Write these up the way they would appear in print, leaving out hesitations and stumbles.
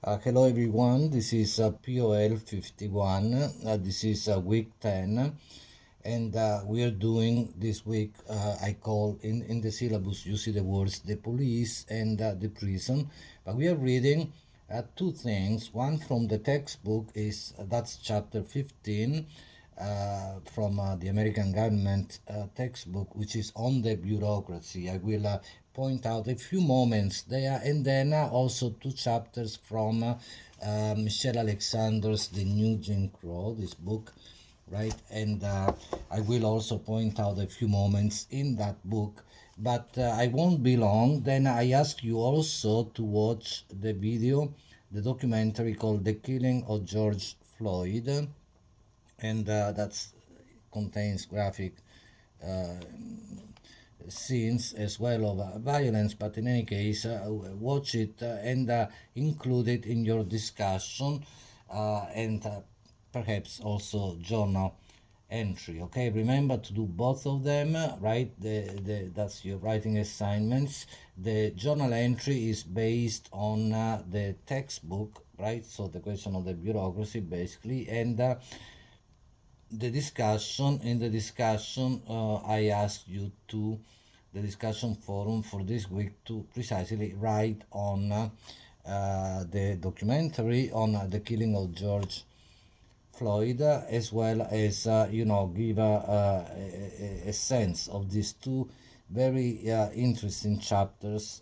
Hello everyone, this is POL 51. This is week 10, and we are doing this week. I call in the syllabus, you see the words the police and the prison, but we are reading two things. One from the textbook is that's chapter 15 from the American government textbook, which is on the bureaucracy. I will point out a few moments there, and then also two chapters from Michelle Alexander's The New Jim Crow, this book, right? And I will also point out a few moments in that book, but I won't be long. Then I ask you also to watch the video, the documentary called The Killing of George Floyd, and that contains graphic uh, scenes as well of violence, but in any case, watch it and include it in your discussion and perhaps also journal entry. Okay, remember to do both of them, right? That's your writing assignments. The journal entry is based on the textbook, right? So the question of the bureaucracy basically, and the discussion in the discussion I asked you to the discussion forum for this week to precisely write on the documentary on the killing of George Floyd, as well as give a sense of these two very interesting chapters,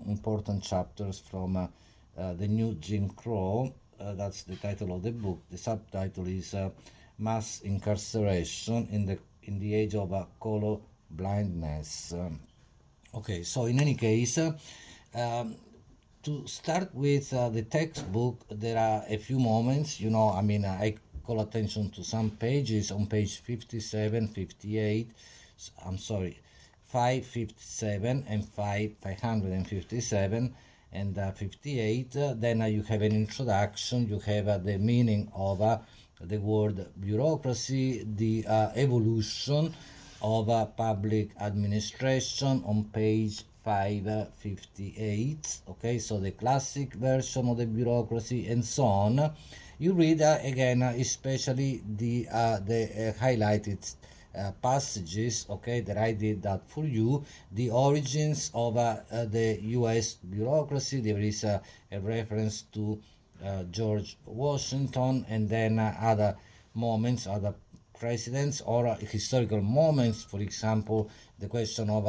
important chapters from the new Jim Crow. That's the title of the book. The subtitle is Mass Incarceration in the Age of Color Blindness. Okay, so in any case, um, to start with the textbook, there are a few moments, I call attention to some pages on page 57, 58, I'm sorry, 557 and 557 and 58. Then you have an introduction, you have the meaning of the word bureaucracy, the evolution of public administration on page 558. Okay, so the classic version of the bureaucracy and so on. You read again, especially the highlighted passages, okay, that I did that for you. The origins of the U.S. bureaucracy. There is a reference to George Washington, and then other moments, other presidents, or historical moments. For example, the question of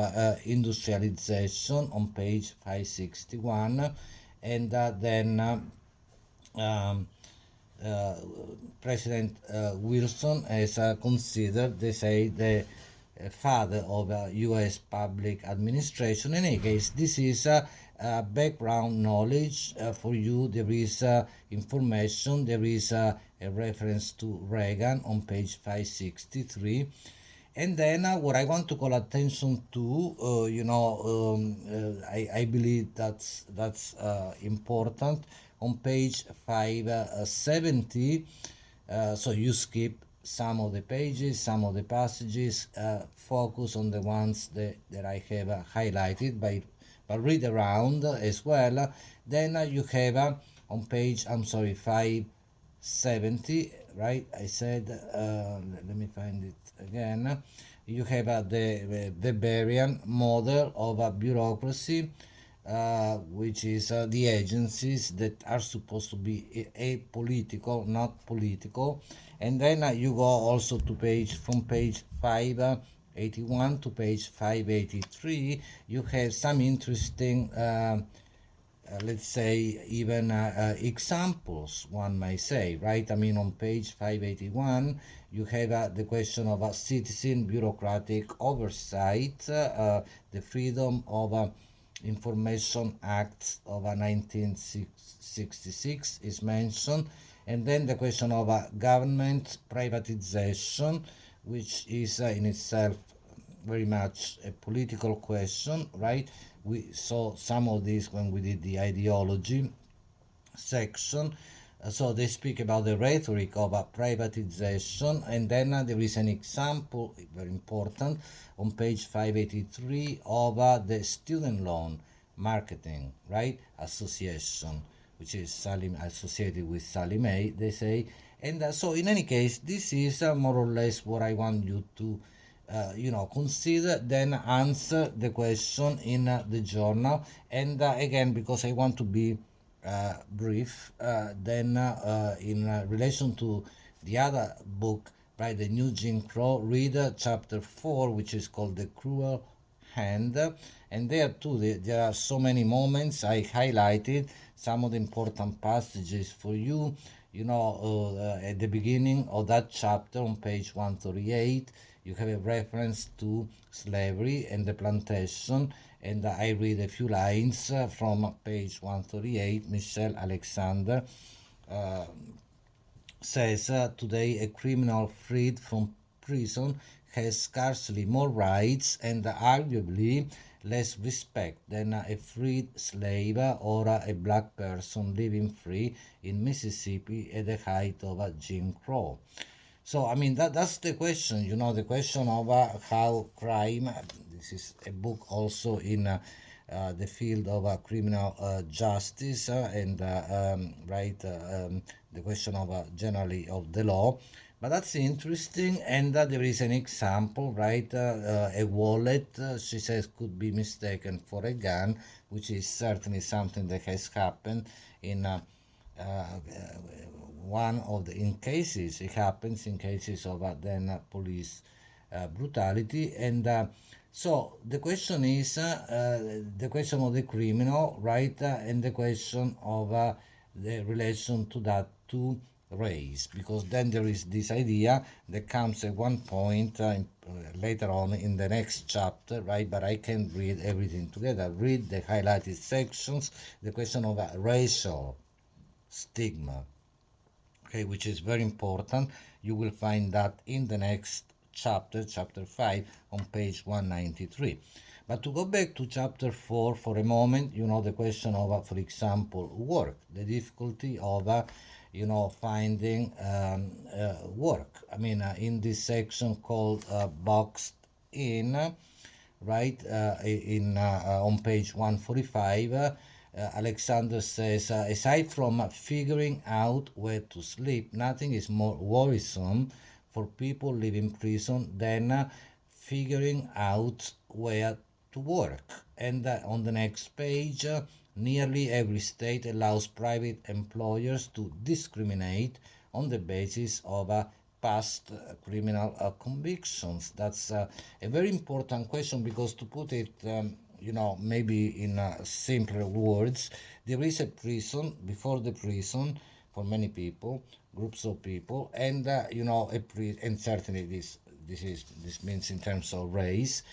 industrialization on page 561, and then um, uh, President Wilson is considered, they say, the father of U.S. public administration. In any case, this is background knowledge for you. There is information. There is a reference to Reagan on page 563. And then what I want to call attention to, I believe that's important on page 570. So you skip some of the pages, some of the passages, focus on the ones that I have highlighted, but read around as well. Then you have on page, I'm sorry, 570, right? I said, let me find it again. You have the Weberian model of a bureaucracy, which is the agencies that are supposed to be apolitical, not political. And then you go also to from page 581 to page 583. You have some interesting let's say even examples, one may say, right? I mean, on page 581 you have the question of a citizen bureaucratic oversight, the freedom of information act of 1966 is mentioned, and then the question of government privatization, which is in itself very much a political question, right? We saw some of this when we did the ideology section. So they speak about the rhetoric of privatization, and then there is an example, very important, on page 583 of the student loan marketing, right, association, which is Sally, associated with Sally Mae, they say. And so, in any case, this is more or less what I want you to, consider, then answer the question in the journal. And again, because I want to be brief, then in relation to the other book, by the New Jim Crow, read chapter 4, which is called The Cruel Hand. And there too, there are so many moments. I highlighted some of the important passages for you. At the beginning of that chapter on page 138, you have a reference to slavery and the plantation. And I read a few lines from page 138. Michelle Alexander says, today a criminal freed from prison has scarcely more rights and arguably less respect than a freed slave or a black person living free in Mississippi at the height of Jim Crow. So, I mean, that's the question, the question of how crime, this is a book also in the field of criminal justice the question of generally of the law. But that's interesting, and there is an example, right? A wallet, she says, could be mistaken for a gun, which is certainly something that has happened in one of the in cases. It happens in cases of police brutality, and so the question is the question of the criminal, right, and the question of the relation to that to race, because then there is this idea that comes at one point later on in the next chapter, right? But I can't read everything together. Read the highlighted sections. The question of racial stigma, okay, which is very important. You will find that in the next chapter, chapter 5, on page 193. But to go back to chapter 4 for a moment, the question of, for example, work, the difficulty of, finding work. I mean, in this section called Boxed In, right, on page 145, Alexander says, aside from figuring out where to sleep, nothing is more worrisome for people living prison than figuring out where to work. And on the next page, nearly every state allows private employers to discriminate on the basis of past criminal convictions. That's a very important question, because to put it, maybe in simpler words, there is a prison before the prison for many people, groups of people, and and certainly this means in terms of race,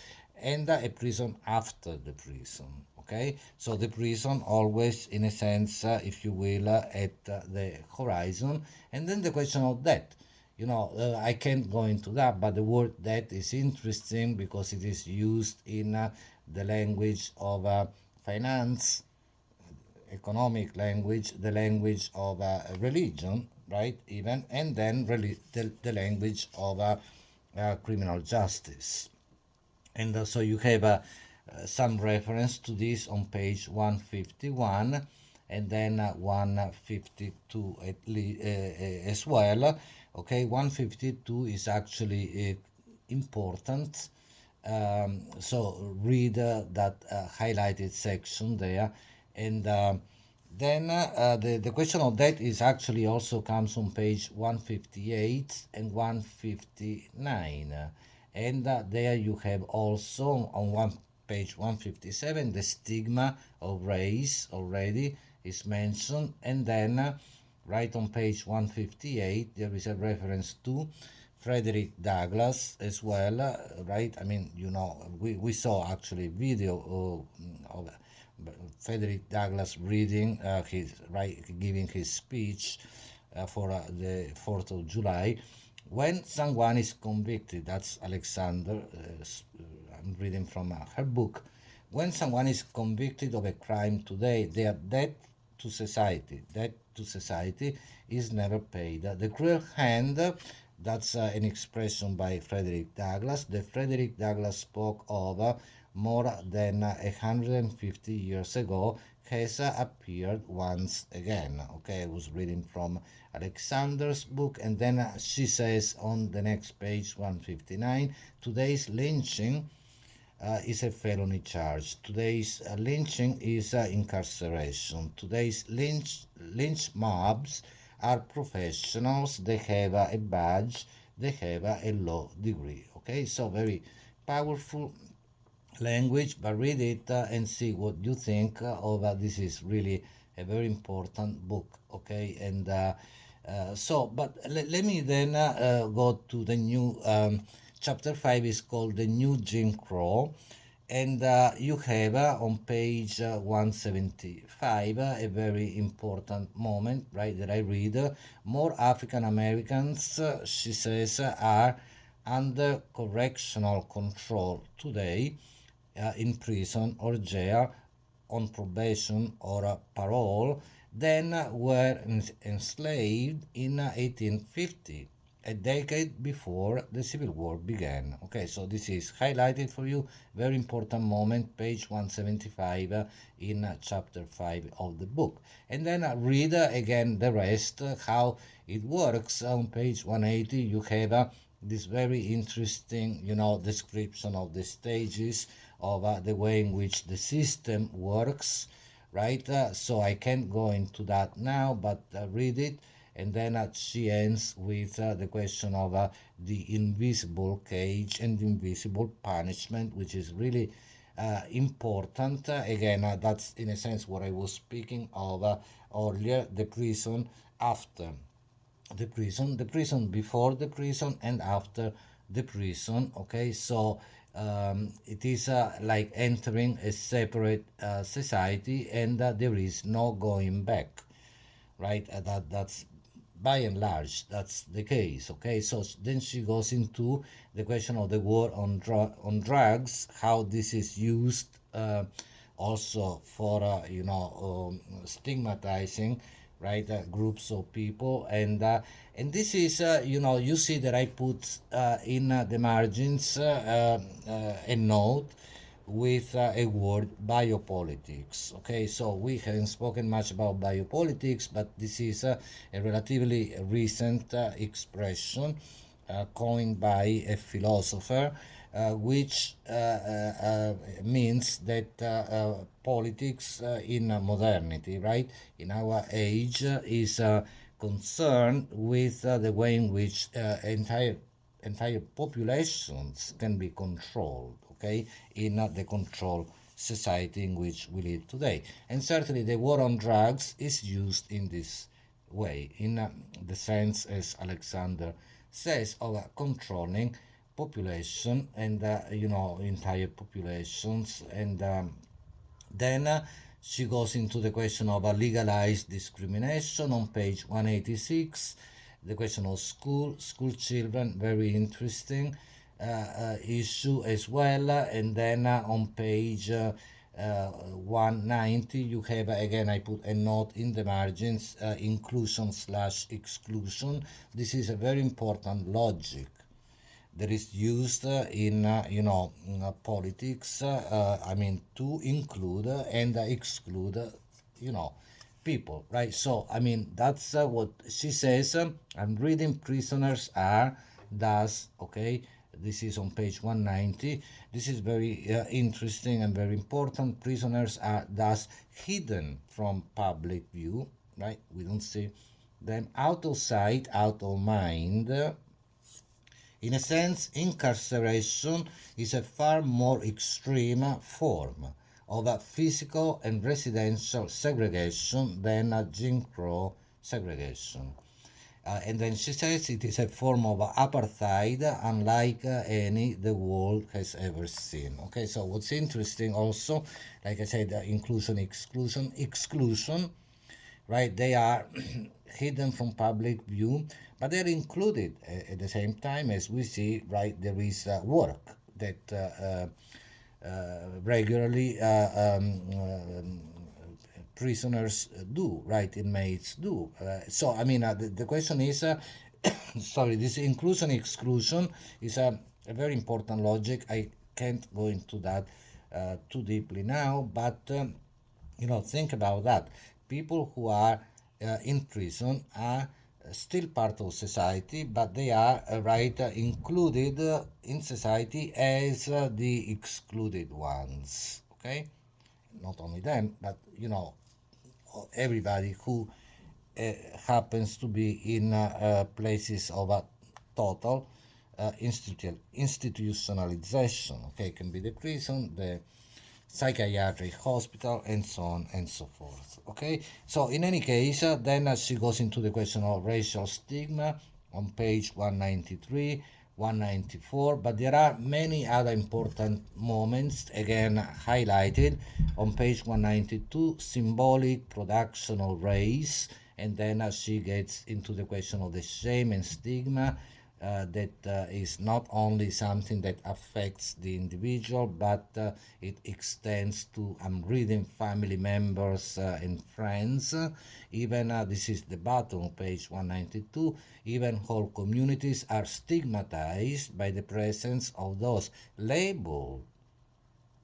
and a prison after the prison. Okay, so the prison always, in a sense, if you will, at the horizon, and then the question of death. I can't go into that, but the word death is interesting because it is used in the language of finance, economic language, the language of religion, right? Even, and then really the language of criminal justice. And so you have some reference to this on page 151, and then 152 as well. Okay, 152 is actually important. So read that highlighted section there, and then the question of that is actually also comes on page 158 and 159, and there you have also on page 157 the stigma of race already is mentioned, and then right on page 158 there is a reference to Frederick Douglass as well, right? I mean, we saw actually video of Frederick Douglass reading giving his speech for the 4th of July. When someone is convicted, that's Alexander, I'm reading from her book. When someone is convicted of a crime today, their debt to society is never paid. The cruel hand, that's an expression by Frederick Douglass. The Frederick Douglass spoke of more than 150 years ago has appeared once again. Okay, I was reading from Alexander's book, and then she says on the next page 159, today's lynching is a felony charge. Today's lynching is incarceration. Today's lynch mobs are professionals. They have a badge. They have a law degree. Okay, so very powerful language, but read it and see what you think of this is really a very important book. Okay, and but let me then go to the new chapter 5 is called the new Jim Crow, and you have on page 175 a very important moment, right, that I read. More African Americans, she says, are under correctional control today in prison or jail on probation or parole than were enslaved in 1850, a decade before the Civil War began. Okay, so this is highlighted for you, very important moment, page 175 in chapter 5 of the book. And then read again the rest, how it works. On page 180 you have this very interesting, description of the stages of the way in which the system works, right? So I can't go into that now, but read it. And then she ends with the question of the invisible cage and invisible punishment, which is really important. Again, that's in a sense what I was speaking of earlier, the prison after the prison before the prison, and after the prison. Okay, so it is like entering a separate society, and there is no going back, right? That's by and large that's the case. Okay, so then she goes into the question of the war on drugs, how this is used also for stigmatizing, right, groups of people. And this is you see that I put in the margins a note with a word, biopolitics. Okay, so we haven't spoken much about biopolitics, but this is a relatively recent expression coined by a philosopher, which means that politics in modernity, right, in our age, is concerned with the way in which entire populations can be controlled, okay, in the control society in which we live today. And certainly the war on drugs is used in this way, in the sense, as Alexander says, of controlling population and entire populations. And then she goes into the question of legalized discrimination on page 186, the question of school children, very interesting issue as well. And then on page 190 you have again, I put a note in the margins, inclusion slash exclusion. This is a very important logic that is used in politics. I mean, to include and exclude people, right? So I mean, that's what she says. I'm reading, prisoners are thus, okay, this is on page 190. This is very interesting and very important. Prisoners are thus hidden from public view, right? We don't see them, out of sight, out of mind. In a sense, incarceration is a far more extreme form of a physical and residential segregation than a Jim Crow segregation. And then she says it is a form of apartheid unlike any the world has ever seen. Okay, so what's interesting also, like I said, inclusion, exclusion, right? They are hidden from public view, but they're included at the same time. As we see, right, there is work that regularly prisoners do, right, inmates do. So I mean, the question is, sorry, this inclusion exclusion is a very important logic. I can't go into that too deeply now, but think about that. People who are in prison are still part of society, but they are included in society as the excluded ones. Okay, not only them, but everybody who happens to be in places of a total institutionalization. Okay, can be the prison, the psychiatric hospital, and so on and so forth. Okay, so in any case, then she goes into the question of racial stigma on page 193, 194, but there are many other important moments again highlighted on page 192: symbolic production of race, and then she gets into the question of the shame and stigma that is not only something that affects the individual, but it extends to, I'm reading, family members and friends. Even this is the bottom of page 192. Even whole communities are stigmatized by the presence of those labeled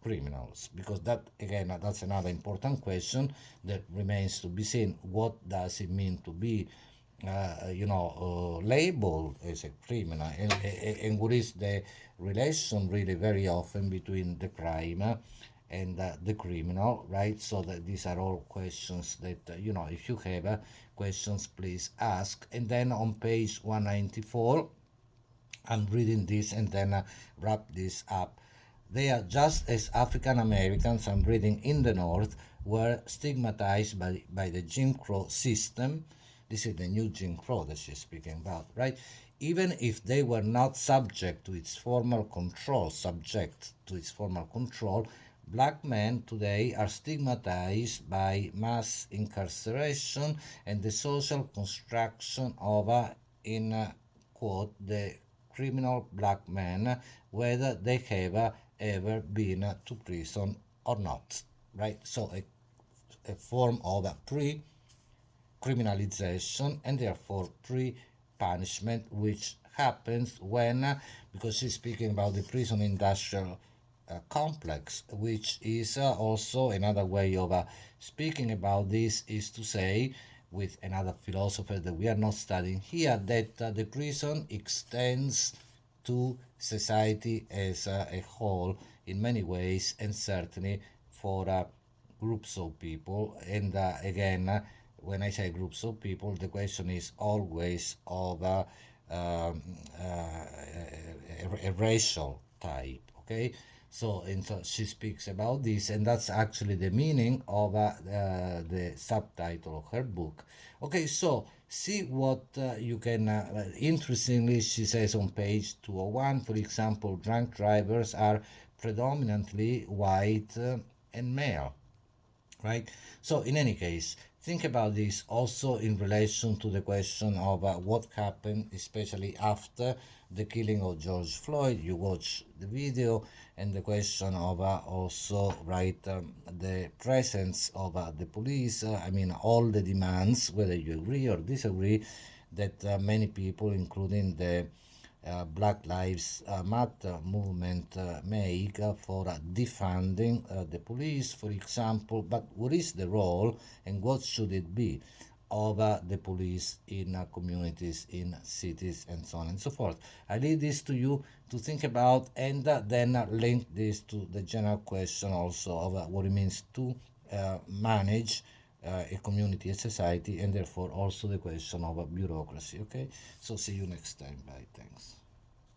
criminals, because that again that's another important question that remains to be seen. What does it mean to be labeled as a criminal, and what is the relation really very often between the crime and the criminal, right? So that these are all questions that if you have questions, please ask. And then on page 194, I'm reading this and then wrap this up. They are just as African Americans, I'm reading, in the North were stigmatized by the Jim Crow system. This is the new Jim Crow that she's speaking about, right? Even if they were not subject to its formal control, black men today are stigmatized by mass incarceration and the social construction of, quote, the criminal black men, whether they have ever been to prison or not, right? So a form of pre-criminalization and therefore pre-punishment, which happens when, because she's speaking about the prison industrial complex, which is also another way of speaking about this, is to say, with another philosopher that we are not studying here, that the prison extends to society as a whole in many ways, and certainly for groups of people. And again, when I say groups of people, the question is always of a racial type. Okay, so she speaks about this, and that's actually the meaning of the subtitle of her book. Okay, so see what you can. Interestingly, she says on page 201, for example, drunk drivers are predominantly white and male, right? So, in any case, think about this also in relation to the question of what happened, especially after the killing of George Floyd. You watch the video, and the question of also, right, the presence of the police. I mean, all the demands, whether you agree or disagree, that many people, including the Black Lives Matter movement, make for defunding the police, for example. But what is the role and what should it be of the police in communities, in cities, and so on and so forth? I leave this to you to think about, and then link this to the general question also of what it means to manage a community, a society, and therefore also the question of bureaucracy. Okay, so see you next time. Bye. Thanks.